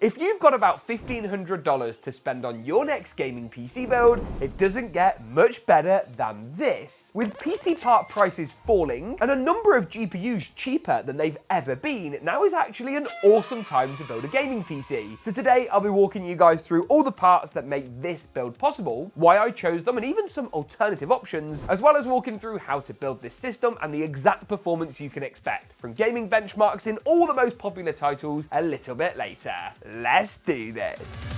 If you've got about $1,500 to spend on your next gaming PC build, it doesn't get much better than this. With PC part prices falling and a number of GPUs cheaper than they've ever been, now is actually an awesome time to build a gaming PC. So today I'll be walking you guys through all the parts that make this build possible, why I chose them, and even some alternative options, as well as walking through how to build this system and the exact performance you can expect from gaming benchmarks in all the most popular titles a little bit later. Let's do this.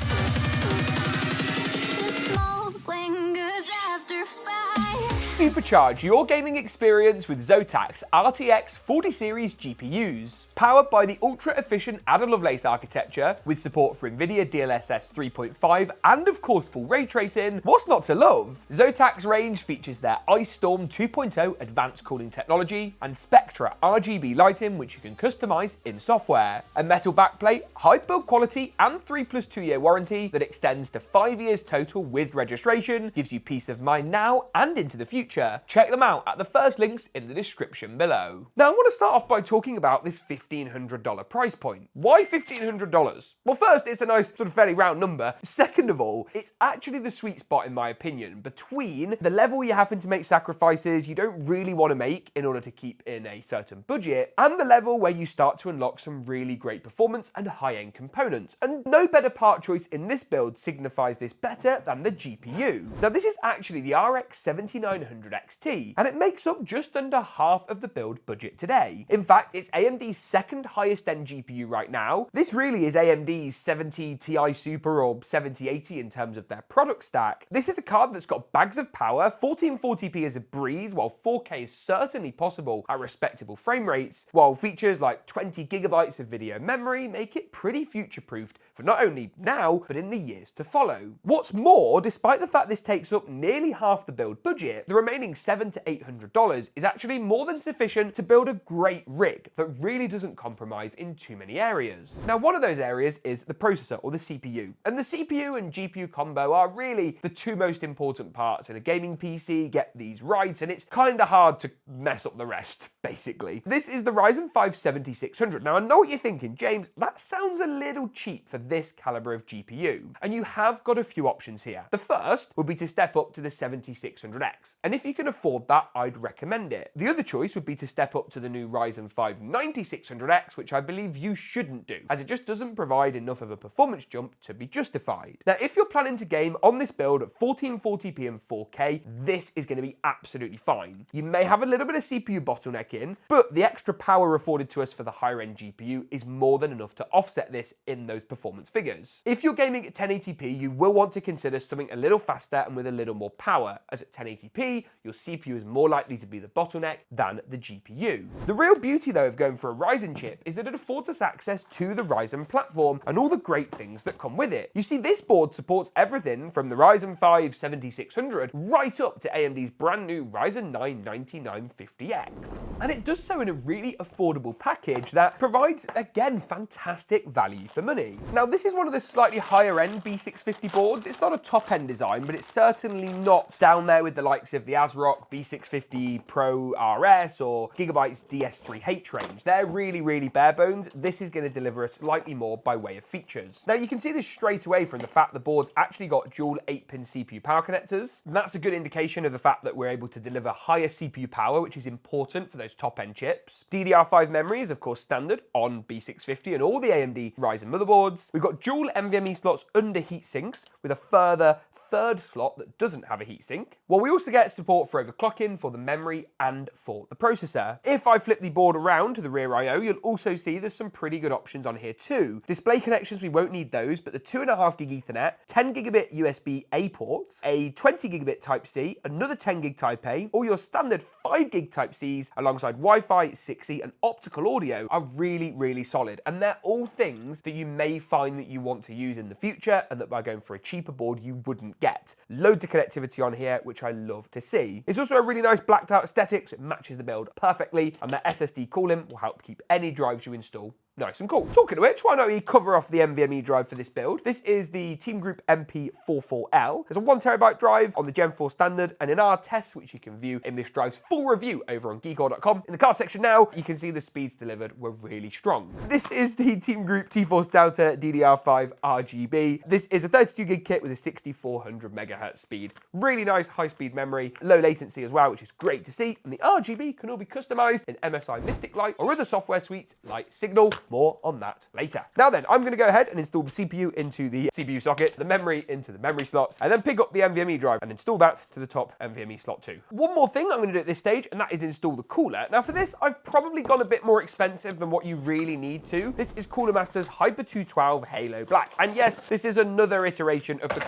Supercharge your gaming experience with Zotac RTX 40 series GPUs. Powered by the ultra-efficient Ada Lovelace architecture, with support for NVIDIA DLSS 3.5 and of course full ray tracing, what's not to love? Zotac's range features their Ice Storm 2.0 advanced cooling technology and Spectra RGB lighting, which you can customize in software. A metal backplate, high build quality and 3+2 year warranty that extends to 5 years total with registration, gives you peace of mind now and into the future. Check them out at the first links in the description below. Now I want to start off by talking about this $1,500 price point. Why $1,500? Well, first, it's a nice sort of fairly round number. Second of all, it's actually the sweet spot in my opinion between the level you're having to make sacrifices you don't really want to make in order to keep in a certain budget, and the level where you start to unlock some really great performance and high-end components. And no better part choice in this build signifies this better than the GPU. Now this is actually the RX 7900 XT, and it makes up just under half of the build budget today. In fact, it's AMD's second highest end GPU right now. This really is AMD's 70 Ti Super or 7080 in terms of their product stack. This is a card that's got bags of power, 1440p is a breeze, while 4K is certainly possible at respectable frame rates, while features like 20 gigabytes of video memory make it pretty future-proofed for not only now, but in the years to follow. What's more, despite the fact this takes up nearly half the build budget, the remaining $700 to $800 is actually more than sufficient to build a great rig that really doesn't compromise in too many areas. Now, one of those areas is the processor or the CPU. And the CPU and GPU combo are really the two most important parts in a gaming PC. Get these right, and it's kind of hard to mess up the rest, basically. This is the Ryzen 5 7600. Now, I know what you're thinking, James, that sounds a little cheap for this caliber of GPU. And you have got a few options here. The first would be to step up to the 7600X. And if you can afford that, I'd recommend it. The other choice would be to step up to the new Ryzen 5 9600X, which I believe you shouldn't do, as it just doesn't provide enough of a performance jump to be justified. Now, if you're planning to game on this build at 1440p and 4K, this is going to be absolutely fine. You may have a little bit of CPU bottlenecking, but the extra power afforded to us for the higher end GPU is more than enough to offset this in those performance figures. If you're gaming at 1080p, you will want to consider something a little faster and with a little more power, as at 1080p, your CPU is more likely to be the bottleneck than the GPU. The real beauty though of going for a Ryzen chip is that it affords us access to the Ryzen platform and all the great things that come with it. You see, this board supports everything from the Ryzen 5 7600 right up to AMD's brand new Ryzen 9 9950X. And it does so in a really affordable package that provides, again, fantastic value for money. Now, this is one of the slightly higher end B650 boards. It's not a top end design, but it's certainly not down there with the likes of the ASRock B650 Pro RS or Gigabyte's DS3H range. They're really bare bones. This is going to deliver us slightly more by way of features. Now, you can see this straight away from the fact the board's actually got dual 8-pin CPU power connectors. And that's a good indication of the fact that we're able to deliver higher CPU power, which is important for those top end chips. DDR5 memory is of course standard on B650 and all the AMD Ryzen motherboards. We've got dual NVMe slots under heatsinks with a further third slot that doesn't have a heatsink. Well, we also get support for overclocking for the memory and for the processor. If I flip the board around to the rear I/O, you'll also see there's some pretty good options on here too. Display connections, we won't need those, but the 2.5 gig Ethernet, 10 gigabit USB-A ports, a 20 gigabit Type-C, another 10 gig Type-A, all your standard 5 gig Type-Cs alongside Wi-Fi, 6E and optical audio are really solid. And they're all things that you may find that you want to use in the future and that by going for a cheaper board you wouldn't get. Loads of connectivity on here, which I love to see. It's also a really nice blacked out aesthetic, so it matches the build perfectly, and that SSD cooling will help keep any drives you install nice and cool. Talking of which, why don't we cover off the NVMe drive for this build? This is the Team Group MP44L. It's a 1TB drive on the Gen 4 standard, and in our tests, which you can view in this drive's full review over on GeekaWhat.com, in the card section now, you can see the speeds delivered were really strong. This is the Team Group T-Force Delta DDR5 RGB. This is a 32GB kit with a 6400 MHz speed. Really nice high-speed memory, low latency as well, which is great to see, and the RGB can all be customized in MSI Mystic Light or other software suites like Signal. More on that later. Now then, I'm going to go ahead and install the CPU into the CPU socket, the memory into the memory slots, and then pick up the NVMe drive and install that to the top NVMe slot too. One more thing I'm going to do at this stage, and that is install the cooler. Now for this, I've probably gone a bit more expensive than what you really need to. This is Cooler Master's Hyper 212 Halo Black. And yes, this is another iteration of the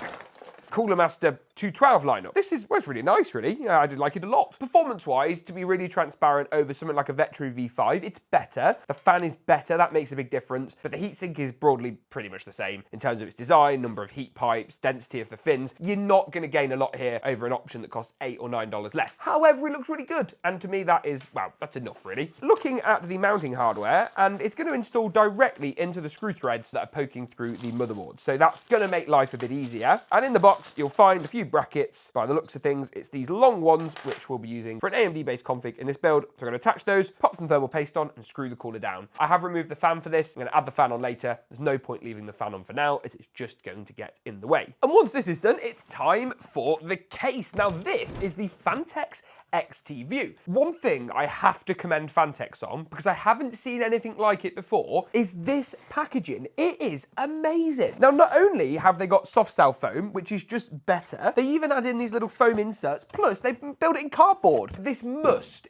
Cooler Master 212 lineup. This is, well, it's really nice, really. Yeah, I did like it a lot. Performance-wise, to be really transparent over something like a Vectru V5, it's better. The fan is better, that makes a big difference, but the heatsink is broadly pretty much the same in terms of its design, number of heat pipes, density of the fins. You're not going to gain a lot here over an option that costs $8 or $9 less. However, it looks really good, and to me that is, well, that's enough, really. Looking at the mounting hardware, and it's going to install directly into the screw threads that are poking through the motherboard, so that's going to make life a bit easier. And in the box, you'll find a few brackets. By the looks of things, it's these long ones, which we'll be using for an AMD-based config in this build. So I'm going to attach those, pop some thermal paste on, and screw the cooler down. I have removed the fan for this. I'm going to add the fan on later. There's no point leaving the fan on for now, as it's just going to get in the way. And once this is done, it's time for the case. Now, this is the Phanteks XT View. One thing I have to commend Phanteks on, because I haven't seen anything like it before, is this packaging. It is amazing. Now, not only have they got soft cell foam, which is just better, they even add in these little foam inserts, plus they build it in cardboard. This must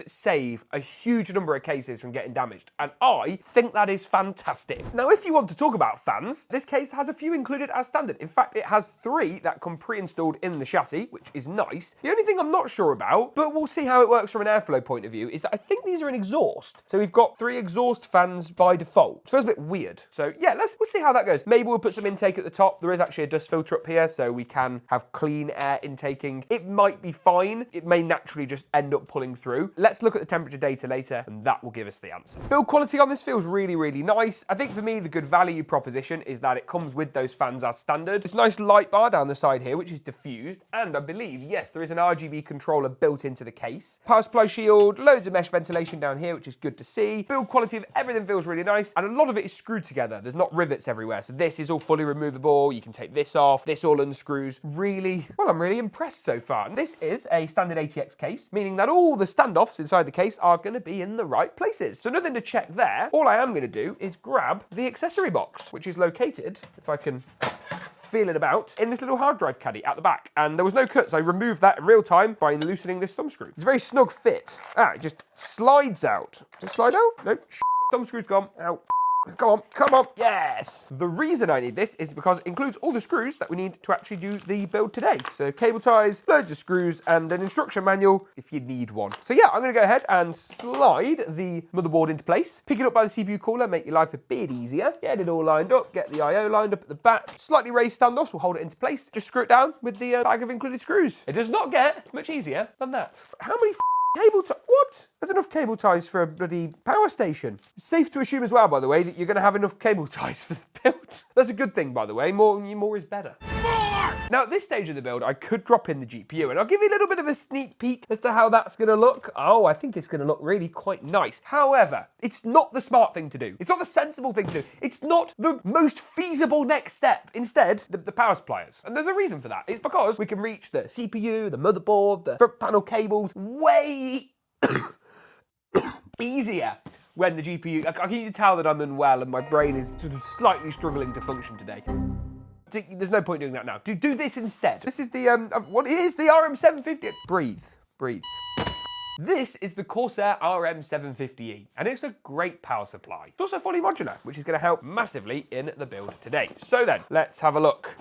save a huge number of cases from getting damaged, and I think that is fantastic. Now, if you want to talk about fans, this case has a few included as standard. In fact, it has 3 that come pre-installed in the chassis, which is nice. The only thing I'm not sure about, but we'll see how it works from an airflow point of view, is that I think these are an exhaust. So we've got 3 exhaust fans by default. It feels a bit weird. So yeah, we'll see how that goes. Maybe we'll put some intake at the top. There is actually a dust filter up here, so we can have clean air intaking. It might be fine. It may naturally just end up pulling through. Let's look at the temperature data later, and that will give us the answer. Build quality on this feels really, really nice. I think for me, the good value proposition is that it comes with those fans as standard. This nice light bar down the side here, which is diffused, and I believe, yes, there is an RGB controller built into the case. Power supply shield, loads of mesh ventilation down here, which is good to see. Build quality of everything feels really nice, and a lot of it is screwed together. There's not rivets everywhere, so this is all fully removable. You can take this off. This all unscrews. Really, well, I'm really impressed so far. This is a standard ATX case, meaning that all the standoffs inside the case are going to be in the right places. So nothing to check there. All I am going to do is grab the accessory box, which is located, if I can feel it about, in this little hard drive caddy at the back. And there was no cuts. I removed that in real time by loosening this thumb screw. It's a very snug fit. It just slides out. Does it slide out? No. Thumb screw's gone. Out. Come on, come on, yes! The reason I need this is because it includes all the screws that we need to actually do the build today. So cable ties, loads of screws, and an instruction manual if you need one. So yeah, I'm gonna go ahead and slide the motherboard into place, pick it up by the CPU cooler, make your life a bit easier, get it all lined up, get the I/O lined up at the back, slightly raised standoffs will hold it into place, just screw it down with the bag of included screws. It does not get much easier than that. How many cable ties? What? There's enough cable ties for a bloody power station. It's safe to assume as well, by the way, that you're going to have enough cable ties for the build. That's a good thing, by the way. More is better. Now, at this stage of the build, I could drop in the GPU, and I'll give you a little bit of a sneak peek as to how that's going to look. Oh, I think it's going to look really quite nice. However, it's not the smart thing to do. It's not the sensible thing to do. It's not the most feasible next step. Instead, the power suppliers. And there's a reason for that. It's because we can reach the CPU, the motherboard, the front panel cables way easier when the GPU... I can you tell that I'm unwell and my brain is sort of slightly struggling to function today. There's no point doing that now. Do this instead. This is the, what is the RM750? Breathe. This is the Corsair RM750E, and it's a great power supply. It's also fully modular, which is going to help massively in the build today. So then, let's have a look.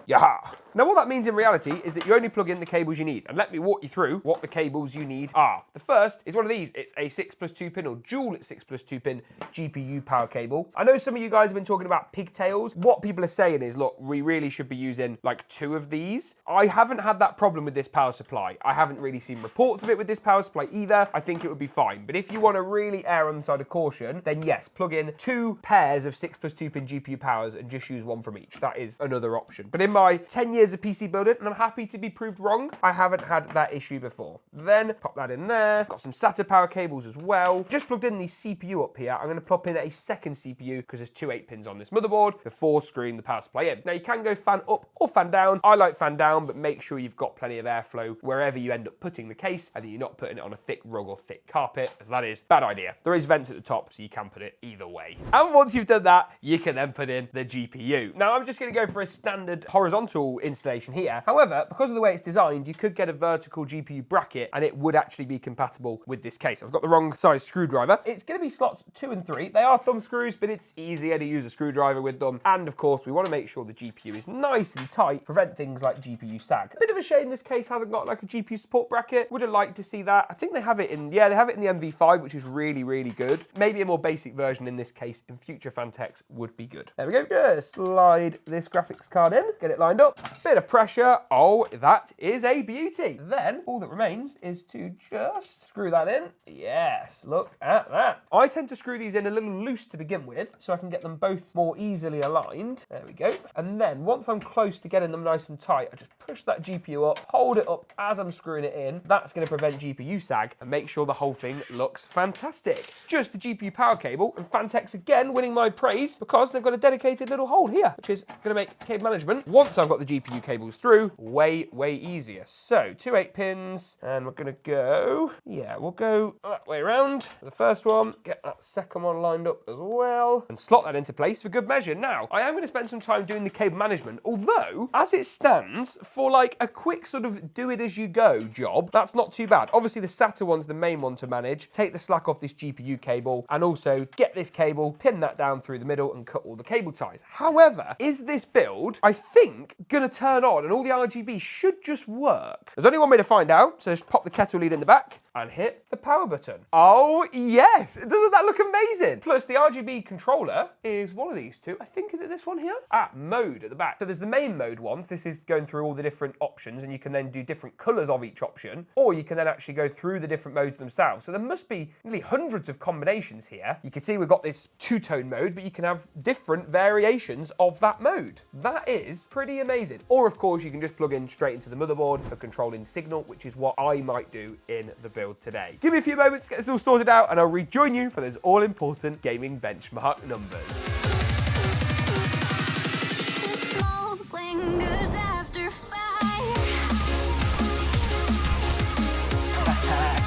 Yaha! Now what that means in reality is that you only plug in the cables you need, and let me walk you through what the cables you need are. The first is one of these. It's a 6+2 pin or dual 6+2 pin GPU power cable. I know some of you guys have been talking about pigtails. What people are saying is, look, we really should be using like 2 of these. I haven't had that problem with this power supply. I haven't really seen reports of it with this power supply either. I think it would be fine. But if you want to really err on the side of caution, then yes, plug in 2 pairs of 6+2 pin GPU powers and just use one from each. That is another option. But in my 10 years of PC building, and I'm happy to be proved wrong, I haven't had that issue before. Then pop that in there. Got some SATA power cables as well. Just plugged in the CPU up here. I'm going to plop in a second CPU because there's 2 8-pins on this motherboard before screwing the power supply in. Now you can go fan up or fan down. I like fan down, but make sure you've got plenty of airflow wherever you end up putting the case, and you're not putting it on a thick rug or thick carpet, as that is a bad idea. There is vents at the top, so you can put it either way. And once you've done that, you can then put in the GPU. Now I'm just going to go for a standard horizontal installation here. However, because of the way it's designed, you could get a vertical GPU bracket and it would actually be compatible with this case. I've got the wrong size screwdriver. It's going to be slots 2 and 3. They are thumb screws, but it's easier to use a screwdriver with them. And of course, we want to make sure the GPU is nice and tight, prevent things like GPU sag. A bit of a shame this case hasn't got like a GPU support bracket. Would have liked to see that. I think they have it in, yeah, they have it in the MV5, which is really, really good. Maybe a more basic version in this case in future Phanteks would be good. There we go. Just slide this graphics card in, get it lined up. Bit of pressure. Oh, that is a beauty. Then all that remains is to just screw that in. Yes, look at that. I tend to screw these in a little loose to begin with, so I can get them both more easily aligned. There we go. And then once I'm close to getting them nice and tight, I just push that GPU up, hold it up as I'm screwing it in. That's going to prevent GPU sag and make sure the whole thing looks fantastic. Just the GPU power cable, and Phanteks again winning my praise because they've got a dedicated little hole here, which is going to make cable management, once I've got the GPU cables through, way easier. So 2 8-pins, and we're going to go, yeah, we'll go that way around. The first one, get that second one lined up as well, and slot that into place for good measure. Now, I am going to spend some time doing the cable management, although, as it stands, for like a quick sort of do-it-as-you-go job, that's not too bad. Obviously, the SATA one's the main one to manage. Take the slack off this GPU cable, and also get this cable, pin that down through the middle, and cut all the cable ties. However, is this build, I think, going to turn on, and all the RGB should just work? There's only one way to find out, so just pop the kettle lead in the back, and hit the power button. Oh, yes! Doesn't that look amazing? Plus, the RGB controller is one of these two. I think, is it this one here? Ah, mode at the back. So there's the main mode ones. This is going through all the different options, and you can then do different colors of each option, or you can then actually go through the different modes themselves. So there must be nearly hundreds of combinations here. You can see we've got this 2-tone mode, but you can have different variations of that mode. That is pretty amazing. Or, of course, you can just plug in straight into the motherboard for controlling signal, which is what I might do in the build today. Give me a few moments to get this all sorted out, and I'll rejoin you for those all-important gaming benchmark numbers.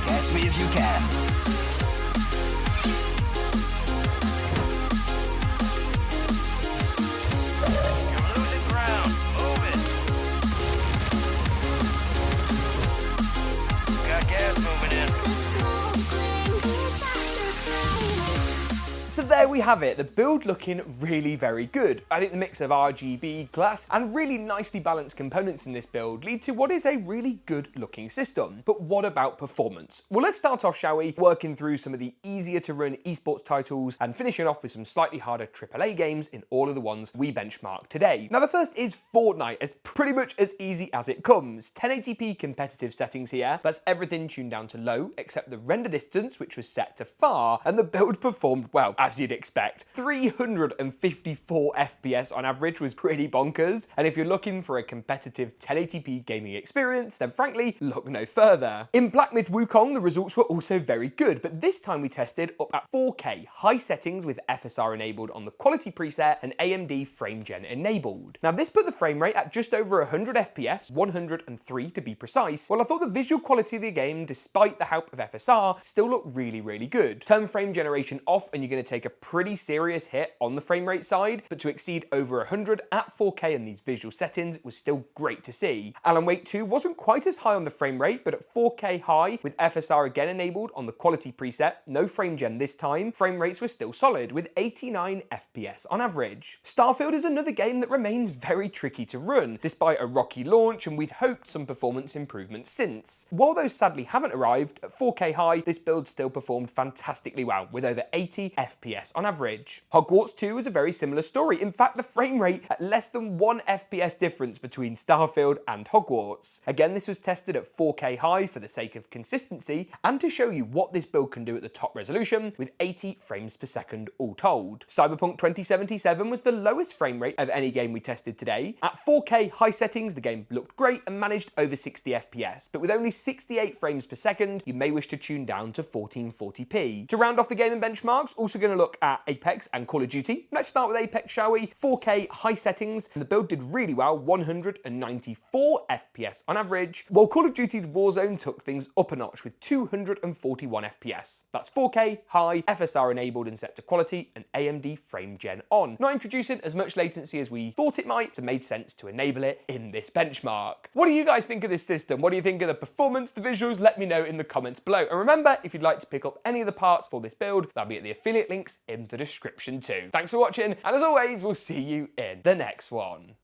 Catch me if you can. You're losing ground. Move it. Got gas moving in. So there we have it, the build looking really very good. I think the mix of RGB, glass, and really nicely balanced components in this build lead to what is a really good looking system. But what about performance? Well, let's start off, shall we, working through some of the easier to run esports titles and finishing off with some slightly harder AAA games in all of the ones we benchmark today. Now the first is Fortnite. It's pretty much as easy as it comes. 1080p competitive settings here. That's everything tuned down to low, except the render distance, which was set to far, and the build performed well, as you'd expect. 354 FPS on average was pretty bonkers, and if you're looking for a competitive 1080p gaming experience, then frankly, look no further. In Black Myth Wukong, the results were also very good, but this time we tested up at 4K, high settings with FSR enabled on the quality preset and AMD frame gen enabled. Now this put the frame rate at just over 100 FPS, 103 to be precise, while I thought the visual quality of the game, despite the help of FSR, still looked really, really good. Turn frame generation off and you're going to take a pretty serious hit on the frame rate side, but to exceed over 100 at 4K in these visual settings was still great to see. Alan Wake 2 wasn't quite as high on the frame rate, but at 4K high, with FSR again enabled on the quality preset, no frame gen this time, frame rates were still solid, with 89 FPS on average. Starfield is another game that remains very tricky to run, despite a rocky launch, and we'd hoped some performance improvements since. While those sadly haven't arrived, at 4K high, this build still performed fantastically well, with over 80 FPS on average. Hogwarts 2 is a very similar story. In fact, the frame rate at less than 1 FPS difference between Starfield and Hogwarts. Again, this was tested at 4K high for the sake of consistency, and to show you what this build can do at the top resolution, with 80 frames per second all told. Cyberpunk 2077 was the lowest frame rate of any game we tested today. At 4K high settings, the game looked great and managed over 60 FPS, but with only 68 frames per second, you may wish to tune down to 1440p. To round off the gaming benchmarks, also going to look at Apex and Call of Duty. Let's start with Apex, shall we? 4K high settings, and the build did really well, 194 FPS on average, while Call of Duty's Warzone took things up a notch with 241 FPS. That's 4K high, FSR enabled and set to quality, and AMD frame gen on. Not introducing as much latency as we thought it might, so it made sense to enable it in this benchmark. What do you guys think of this system? What do you think of the performance, the visuals? Let me know in the comments below. And remember, if you'd like to pick up any of the parts for this build, that'll be at the affiliate links in the description too. Thanks for watching, and as always, we'll see you in the next one.